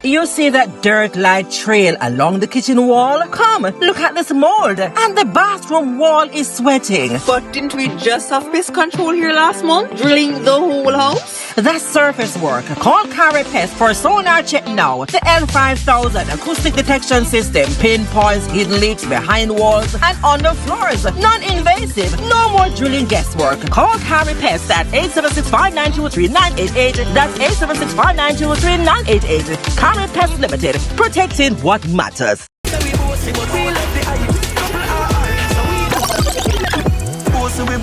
You see that dirt-like trail along the kitchen wall? Come, look at this mold. And the bathroom wall is sweating. But didn't we just have pest control here last month? Drilling the whole house? That's surface work. Call Pest for sonar check now. The L5000 acoustic detection system pinpoints hidden leaks behind walls and under floors. Non-invasive. No more drilling guesswork. Call Pest at 876-592-3988. That's 876-592-3988. Pest Limited, protecting what matters. We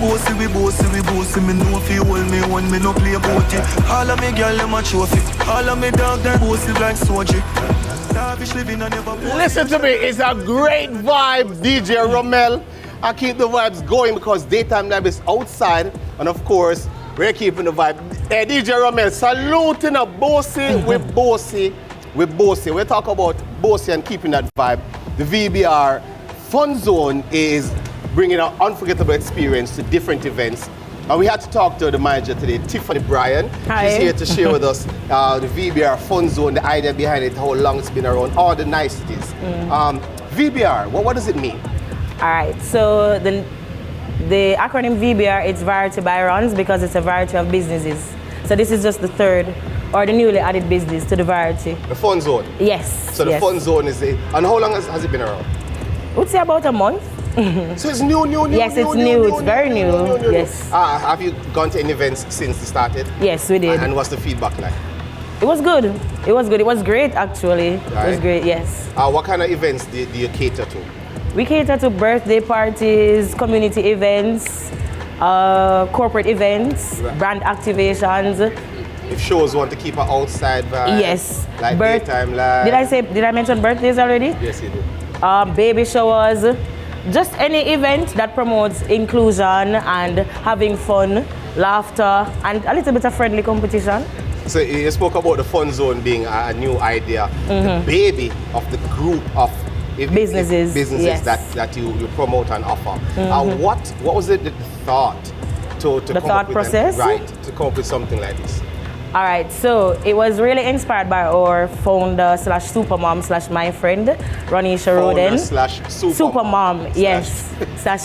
bossy, me know if you hold me one, me no play about it. All of me girl, them a trophy. All of me dog, them bossy like Soji. Listen to me, it's a great vibe, DJ Romel. I keep the vibes going because Daytime Live is outside, and of course, we're keeping the vibe. Hey, DJ Romel, saluting a bossy with bossy. We're talking about bossy and keeping that vibe. The VBR Fun Zone is bringing an unforgettable experience to different events. And we had to talk to the manager today, Tiffany Bryan. Hi. She's here to share with us the VBR Fun Zone, the idea behind it, how long it's been around, all the niceties. VBR, what does it mean? All right, so the acronym VBR, it's Variety by Runs because it's a variety of businesses. So this is just the third or the newly added business to the variety. The Fun Zone? Yes. So the Fun Zone is it, and how long has it been around? I would say about a month. So it's new. Yes, it's new. It's very new. Yes. Have you gone to any events since it started? Yes, we did. And what's the feedback like? It was good. It was good. It was great, actually. Right. It was great, yes. What kind of events do you cater to? We cater to birthday parties, community events, corporate events, Right. brand activations. If shows want to keep an outside vibe? Yes. Like Daytime Live? Did I mention birthdays already? Yes, you did. Baby showers, just any event that promotes inclusion and having fun, laughter, and a little bit of friendly competition. So you spoke about the Fun Zone being a new idea, the baby of the group of businesses yes. that you promote and offer. What was the thought to the come thought up with process? to come up with something like this? All right, so it was really inspired by our founder / supermom / my friend, Ronisha Roden. Supermom, yes,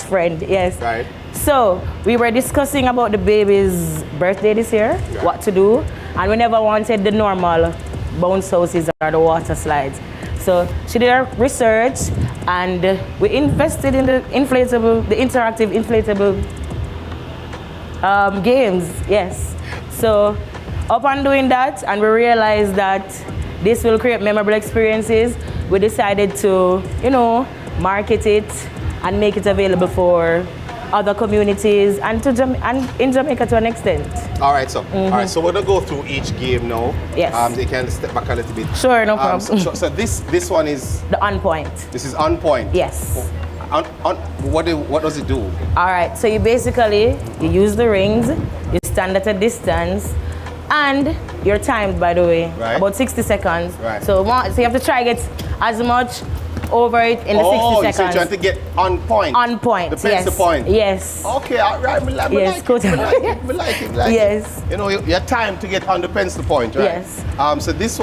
/ friend, yes. Right. So we were discussing about the baby's birthday this year, Right. what to do, and we never wanted the normal bounce houses or the water slides. So she did her research, and we invested in the interactive inflatable games, yes. So upon doing that, and we realized that this will create memorable experiences, we decided to, market it and make it available for other communities and in Jamaica to an extent. All right, so we're gonna go through each game now. Yes. So you can step back a little bit. Sure, no problem. So this one is The on point. This is on point. Yes. What does it do? All right, so you use the rings, you stand at a distance, and you're timed, by the way, Right. about 60 seconds. Right. So you have to try get as much over it in the 60 seconds. So you're trying to get on point. On point, The pencil point. Yes. Okay, all right. I like it. Yes. Your time to get on the pencil point, right? Yes. So this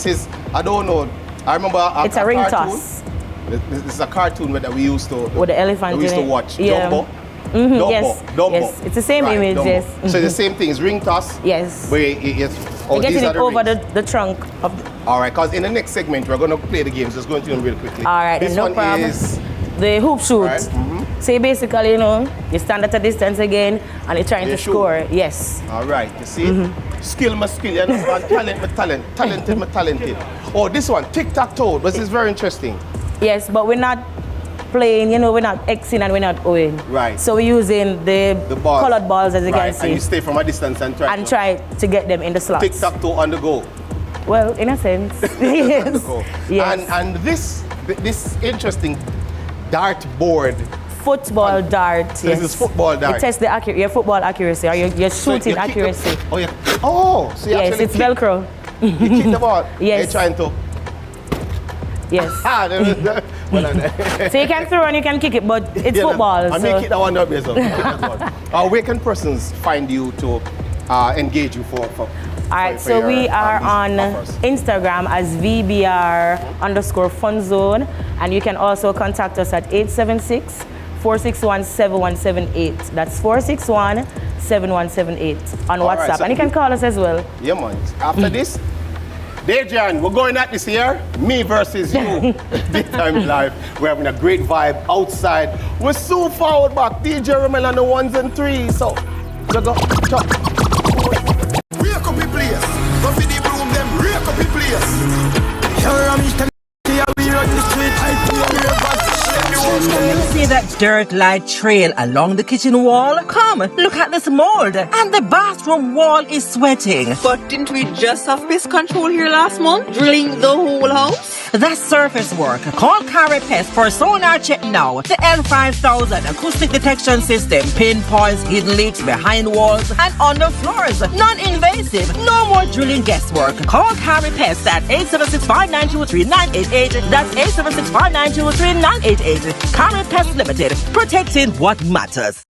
is, I don't know. I remember It's a ring cartoon. toss. This is a cartoon that we used to. With the elephant we used in to it. watch. Yeah. Dumbo. Yes, it's the same image, Dumbo. yes. So the same thing is ring toss. Yes. Where You're getting it over the trunk of the... All right, because in the next segment, we're going to play the games. Just going through them real quickly. All right, this no one problem. Is the hoop shoot. Right. So you basically, you stand at a distance again and you're trying to score. Yes. All right, you see? Skill, my skill. You understand? Talent, my talent. Talented, my talented. Oh, this one, tic-tac-toe. This is very interesting. Yes, but we're not playing, we're not Xing and we're not Oing. Right. So we're using the balls. colored balls, as you can see. And you stay from a distance and try to get them in the slots. Tic-tac-toe on the go. Well, in a sense, yes. Yes. And this interesting dart board. Football dart. So yes. This is football dart. It tests your football accuracy or your shooting accuracy. So you yes, it's Velcro. You kick the ball. Yes. You're trying to. Yes. So you can throw and you can kick it, but it's football. I may kick that one up, yes. Where can persons find you to engage you for? All right, for so your, we are on offers. Instagram as VBR_Fun Zone, and you can also contact us at 876-461-7178. That's 461-7178 on All right, WhatsApp, so and you can call us as well. Yeah, man. After this, Dejan, we're going at this year. Me versus you. Daytime live. We're having a great vibe outside. We're so forward back. DJ Romel on the ones and threes. So, we go. Chop. Rake up the place. Go for the broom, them rake up the place. Here I'm Mr. We run the street. I feel You see that dirt light trail along the kitchen wall? Come, look at this mold. And the bathroom wall is sweating. But didn't we just have pest control here last month? Drilling the whole house? That's surface work. Call Pest for sonar check now. The L5000 acoustic detection system pinpoints hidden leaks behind walls and under floors. Non-invasive. No more drilling guesswork. Call Pest at 876-592-3988. That's 876-592-3988. Pest Limited. Protecting what matters.